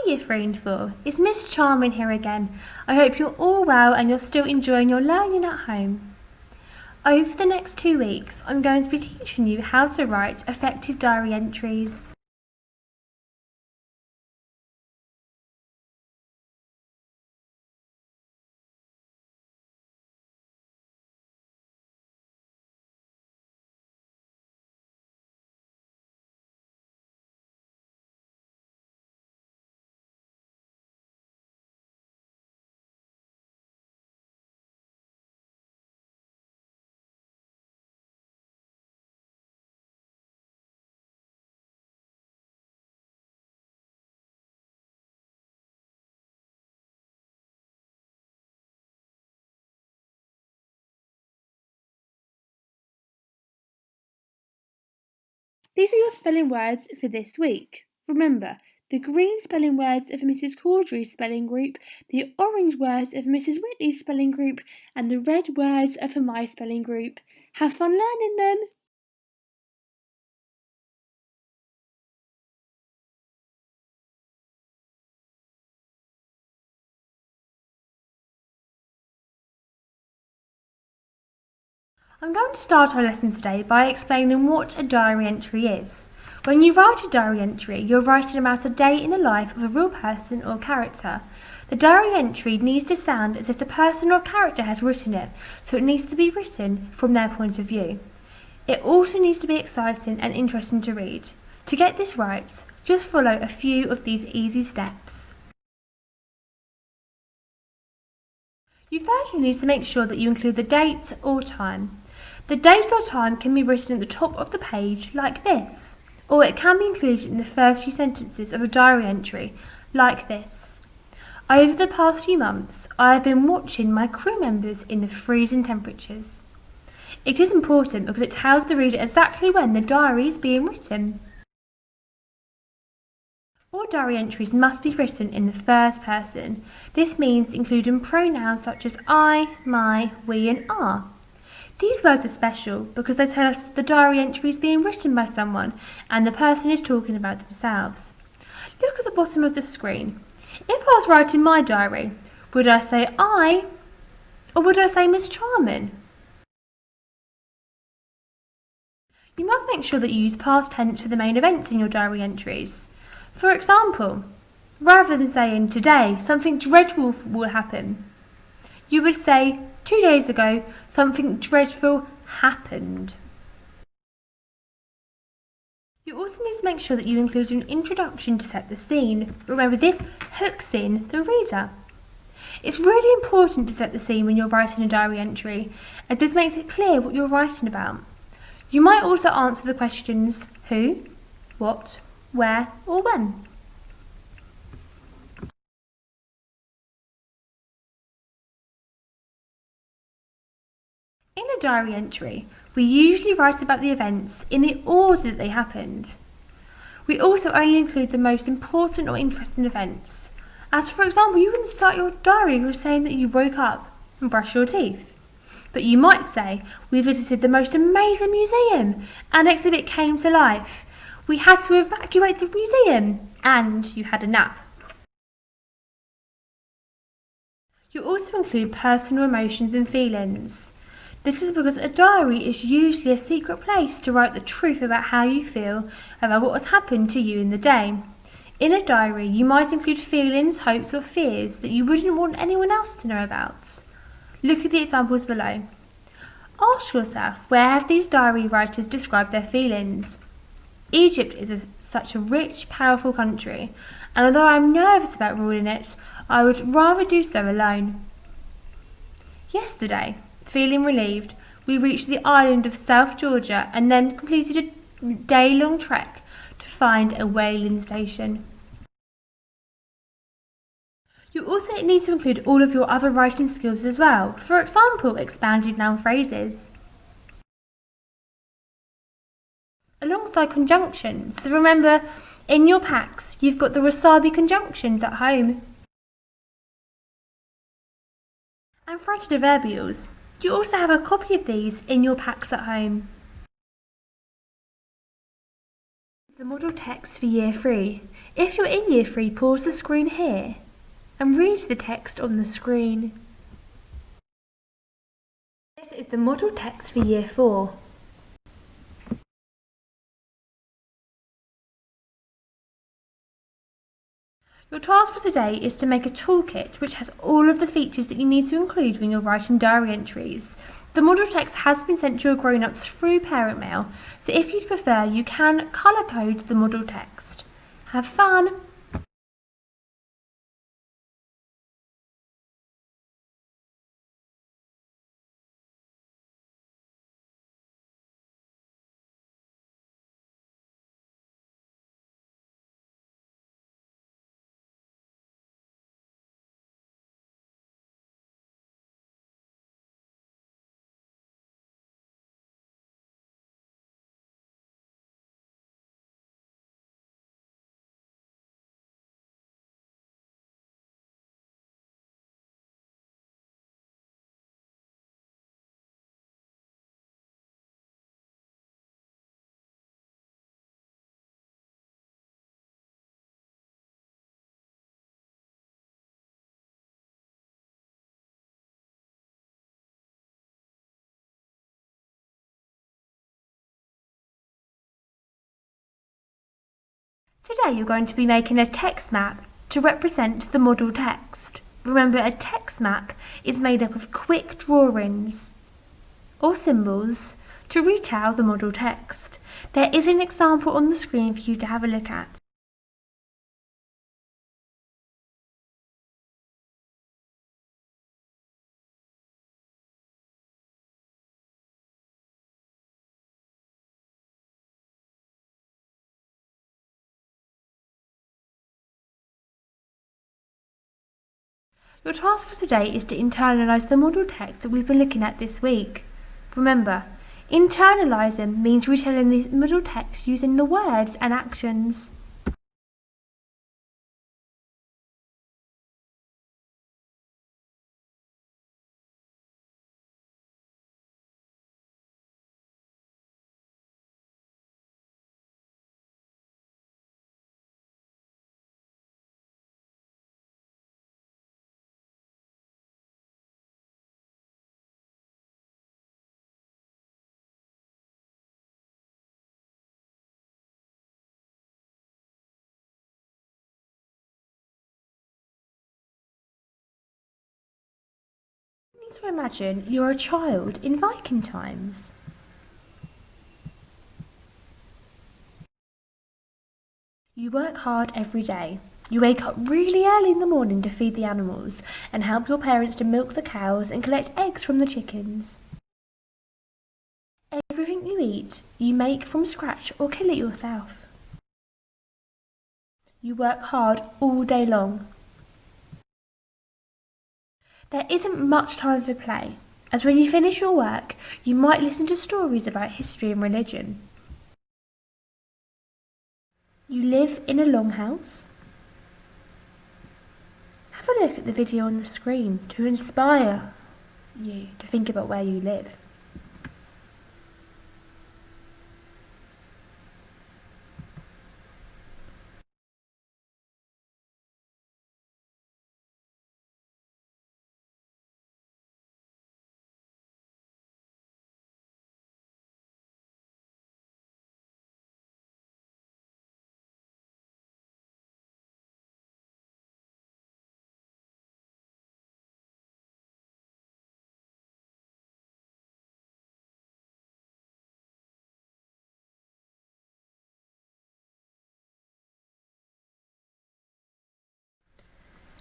Year 3 and 4, it's Miss Charman here again. I hope you're all well and you're still enjoying your learning at home. Over the next 2 weeks, I'm going to be teaching you how to write effective diary entries. These are your spelling words for this week. Remember, the green spelling words of Mrs. Caudry's spelling group, the orange words of Mrs. Whitley's spelling group, and the red words of my spelling group. Have fun learning them! I'm going to start our lesson today by explaining what a diary entry is. When you write a diary entry, you're writing about a day in the life of a real person or character. The diary entry needs to sound as if the person or character has written it, so it needs to be written from their point of view. It also needs to be exciting and interesting to read. To get this right, just follow a few of these easy steps. You firstly need to make sure that you include the date or time. The date or time can be written at the top of the page like this, or it can be included in the first few sentences of a diary entry like this. Over the past few months, I have been watching my crew members in the freezing temperatures. It is important because it tells the reader exactly when the diary is being written. All diary entries must be written in the first person. This means including pronouns such as I, my, we and our. These words are special because they tell us the diary entry is being written by someone and the person is talking about themselves. Look at the bottom of the screen. If I was writing my diary, would I say I or would I say Miss Charman? You must make sure that you use past tense for the main events in your diary entries. For example, rather than saying today something dreadful will happen, you would say 2 days ago something dreadful happened. You also need to make sure that you include an introduction to set the scene. Remember, this hooks in the reader. It's really important to set the scene when you're writing a diary entry, as this makes it clear what you're writing about. You might also answer the questions who, what, where or when. In a diary entry, we usually write about the events in the order that they happened. We also only include the most important or interesting events. As for example, you wouldn't start your diary with saying that you woke up and brushed your teeth. But you might say, we visited the most amazing museum, an exhibit came to life. We had to evacuate the museum, and you had a nap. You also include personal emotions and feelings. This is because a diary is usually a secret place to write the truth about how you feel about what has happened to you in the day. In a diary, you might include feelings, hopes or fears that you wouldn't want anyone else to know about. Look at the examples below. Ask yourself, where have these diary writers described their feelings? Egypt is such a rich, powerful country, and although I'm nervous about ruling it, I would rather do so alone. Yesterday, feeling relieved, we reached the island of South Georgia and then completed a day-long trek to find a whaling station. You also need to include all of your other writing skills as well. For example, expanded noun phrases. Alongside conjunctions, so remember, in your packs, you've got the wasabi conjunctions at home. And fronted adverbials. You also have a copy of these in your packs at home. The model text for Year 3. If you're in Year 3, pause the screen here and read the text on the screen. This is the model text for Year 4. Your task for today is to make a toolkit which has all of the features that you need to include when you're writing diary entries. The model text has been sent to your grown-ups through parent mail, so if you'd prefer, you can colour code the model text. Have fun! Today you're going to be making a text map to represent the model text. Remember, a text map is made up of quick drawings or symbols to retell the model text. There is an example on the screen for you to have a look at. Your task for today is to internalise the model text that we've been looking at this week. Remember, internalising means retelling the model text using the words and actions. You need to imagine you're a child in Viking times. You work hard every day. You wake up really early in the morning to feed the animals and help your parents to milk the cows and collect eggs from the chickens. Everything you eat, you make from scratch or kill it yourself. You work hard all day long. There isn't much time for play, as when you finish your work, you might listen to stories about history and religion. You live in a longhouse. Have a look at the video on the screen to inspire you to think about where you live.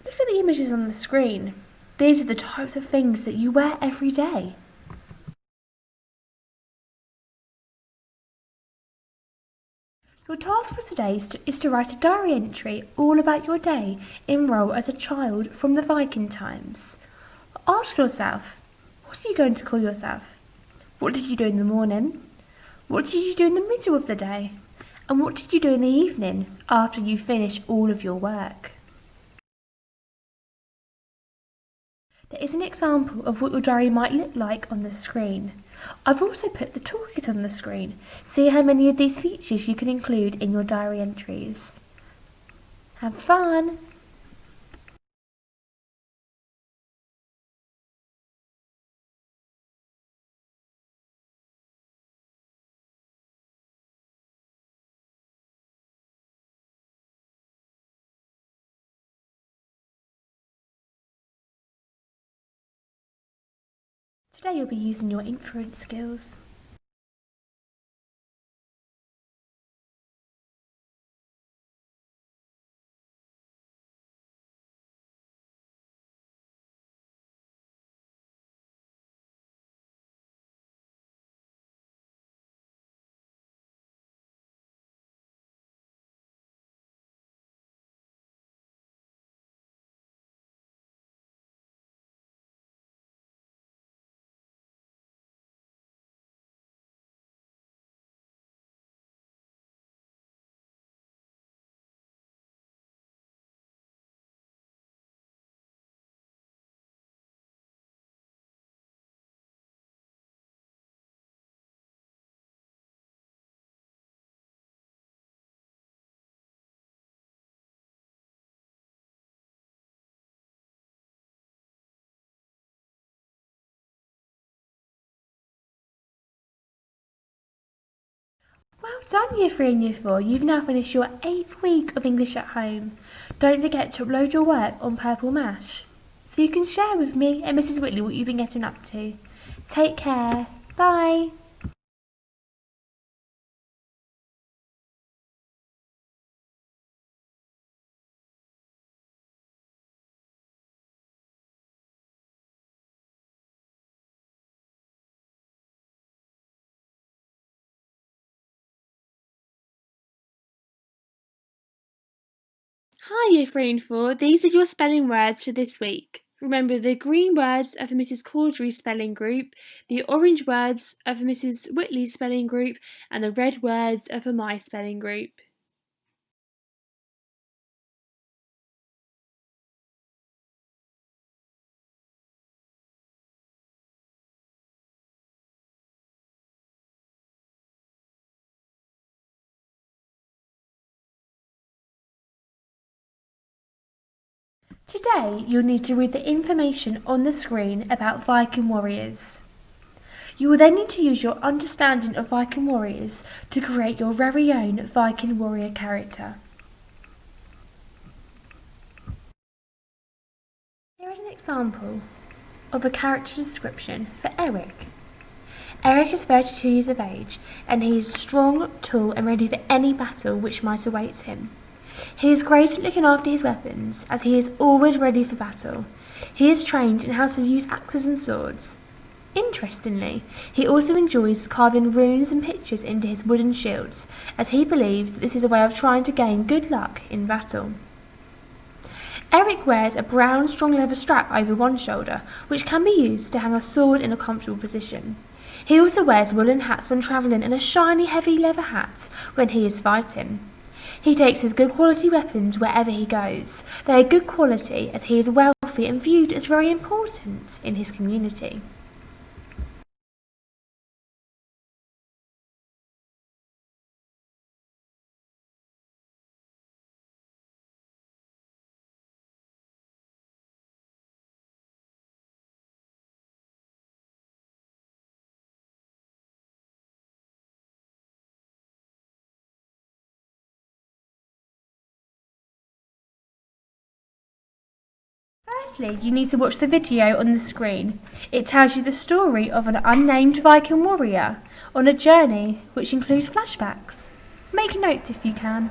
Look at the images on the screen. These are the types of things that you wear every day. Your task for today is to write a diary entry all about your day in role as a child from the Viking times. Ask yourself, what are you going to call yourself? What did you do in the morning? What did you do in the middle of the day? And what did you do in the evening after you finish all of your work? There is an example of what your diary might look like on the screen. I've also put the toolkit on the screen. See how many of these features you can include in your diary entries. Have fun! Today you'll be using your inference skills. Well done, Year 3 and Year 4. You've now finished your 8th week of English at home. Don't forget to upload your work on Purple Mash, so you can share with me and Mrs. Whitley what you've been getting up to. Take care. Bye. Hi, Year 3 and 4. These are your spelling words for this week. Remember, the green words are for Mrs. Caudry's spelling group, the orange words are for Mrs. Whitley's spelling group, and the red words are for my spelling group. Today, you'll need to read the information on the screen about Viking warriors. You will then need to use your understanding of Viking warriors to create your very own Viking warrior character. Here is an example of a character description for Eric. Eric is 32 years of age and he is strong, tall and ready for any battle which might await him. He is great at looking after his weapons, as he is always ready for battle. He is trained in how to use axes and swords. Interestingly, he also enjoys carving runes and pictures into his wooden shields, as he believes that this is a way of trying to gain good luck in battle. Eric wears a brown strong leather strap over one shoulder, which can be used to hang a sword in a comfortable position. He also wears woolen hats when travelling and a shiny heavy leather hat when he is fighting. He takes his good quality weapons wherever he goes. They are good quality as he is wealthy and viewed as very important in his community. Firstly, you need to watch the video on the screen. It tells you the story of an unnamed Viking warrior on a journey which includes flashbacks. Make notes if you can.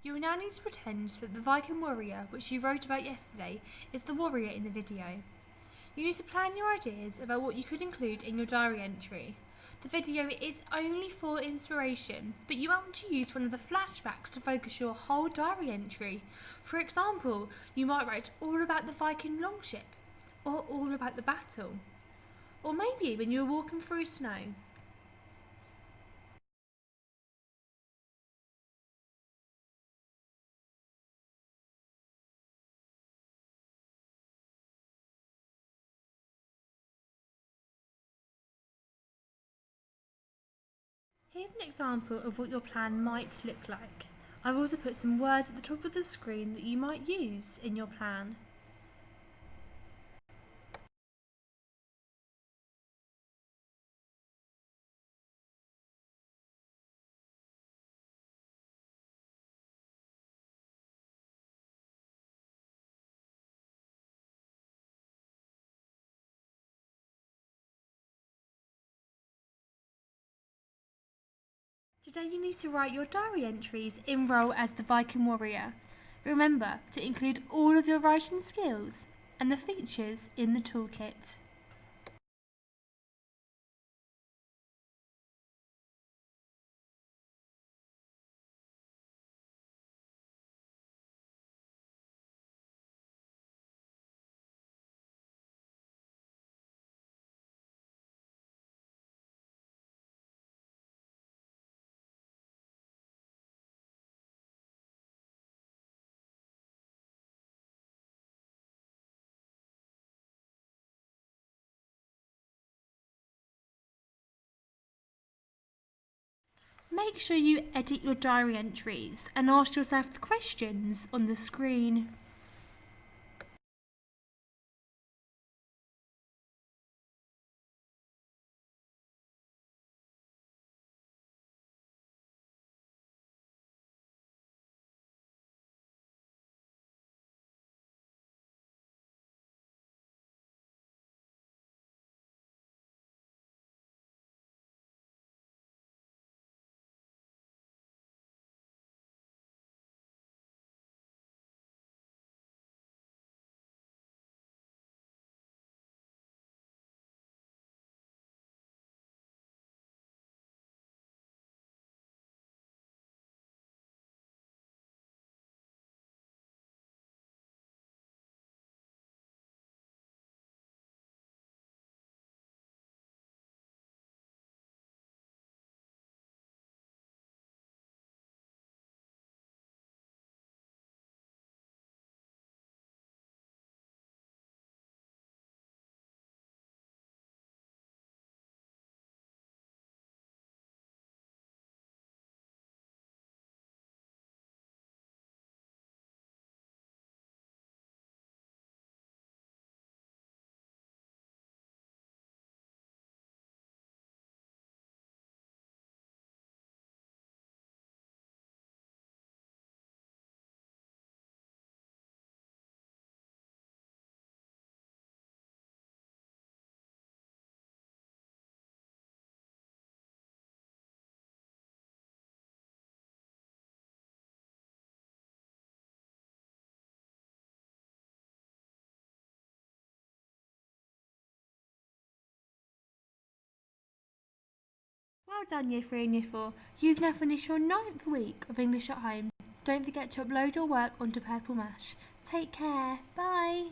You will now need to pretend that the Viking warrior, which you wrote about yesterday, is the warrior in the video. You need to plan your ideas about what you could include in your diary entry. The video is only for inspiration, but you want to use one of the flashbacks to focus your whole diary entry. For example, you might write all about the Viking longship, or all about the battle, or maybe when you were walking through snow. Here's an example of what your plan might look like. I've also put some words at the top of the screen that you might use in your plan. Today you need to write your diary entries in role as the Viking warrior. Remember to include all of your writing skills and the features in the toolkit. Make sure you edit your diary entries and ask yourself the questions on the screen. Well done Year 3 and Year 4. You've now finished your 9th week of English at Home. Don't forget to upload your work onto Purple Mash. Take care. Bye.